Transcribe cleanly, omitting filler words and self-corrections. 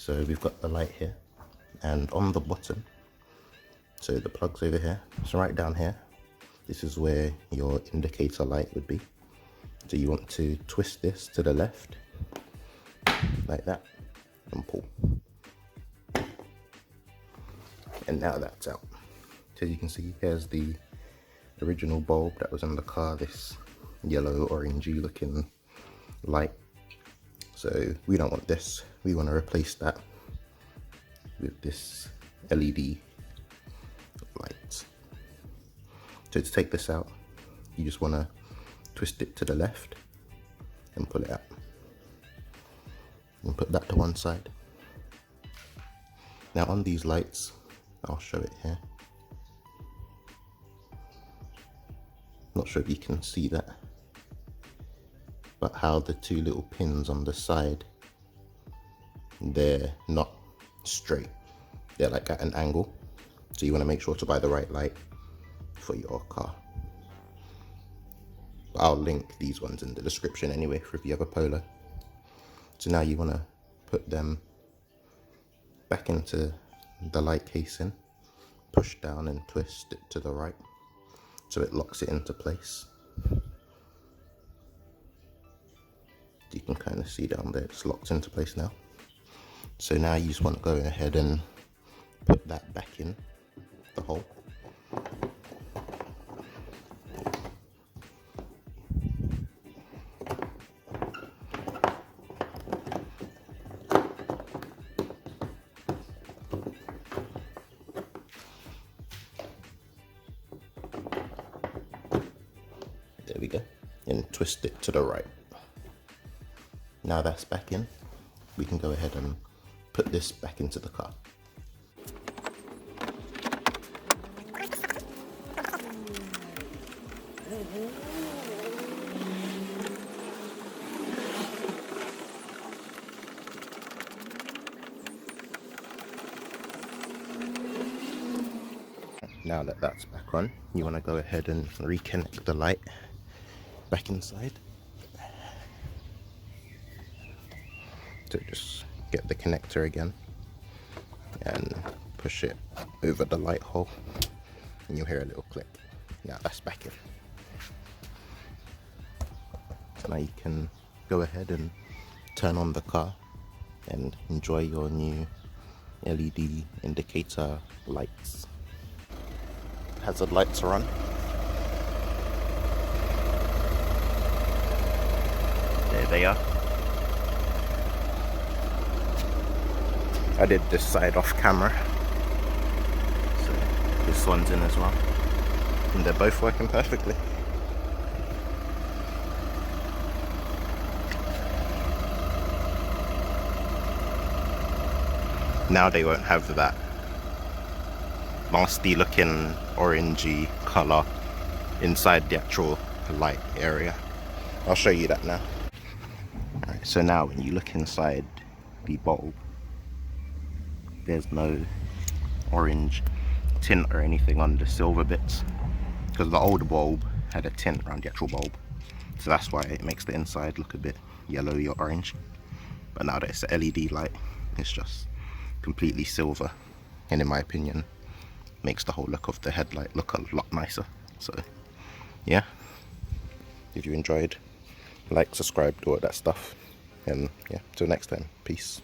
So we've got the light here, and on the bottom, so the plug's over here, so right down here, this is where your indicator light would be. So you want to twist this to the left, like that, and pull. And now that's out. So as you can see, here's the original bulb that was in the car, this yellow orangey looking light. So we don't want this, we want to replace that with this LED light. So to take this out, you just want to twist it to the left and pull it out. And put that to one side. Now on these lights, I'll show it here. Not sure if you can see that, but how the two little pins on the side, they're not straight, they're like at an angle. So you want to make sure to buy the right light for your car. But I'll link these ones in the description anyway for if you have a Polo. So now you want to put them back into the light casing, push down and twist it to the right so it locks it into place. You can kind of see down there, it's locked into place now. So now you just want to go ahead and put that back in the hole. There we go, and twist it to the right. Now that's back in, we can go ahead and put this back into the car. Now that that's back on, you want to go ahead and reconnect the light back inside. So just get the connector again and push it over the light hole and you'll hear a little click. Now that's back in. So now you can go ahead and turn on the car and enjoy your new LED indicator lights. Hazard lights are on. There they are. I did this side off camera, so this one's in as well, and they're both working perfectly. Now they won't have that nasty looking orangey colour inside the actual light area. I'll show you that now. Alright, so now when you look inside the bulb, there's no orange tint or anything on the silver bits, because the old bulb had a tint around the actual bulb, so that's why it makes the inside look a bit yellowy or orange. But now that it's a LED light, it's just completely silver, and in my opinion makes the whole look of the headlight look a lot nicer. So yeah, if you enjoyed, like, subscribe, do all that stuff, and yeah, till next time, peace.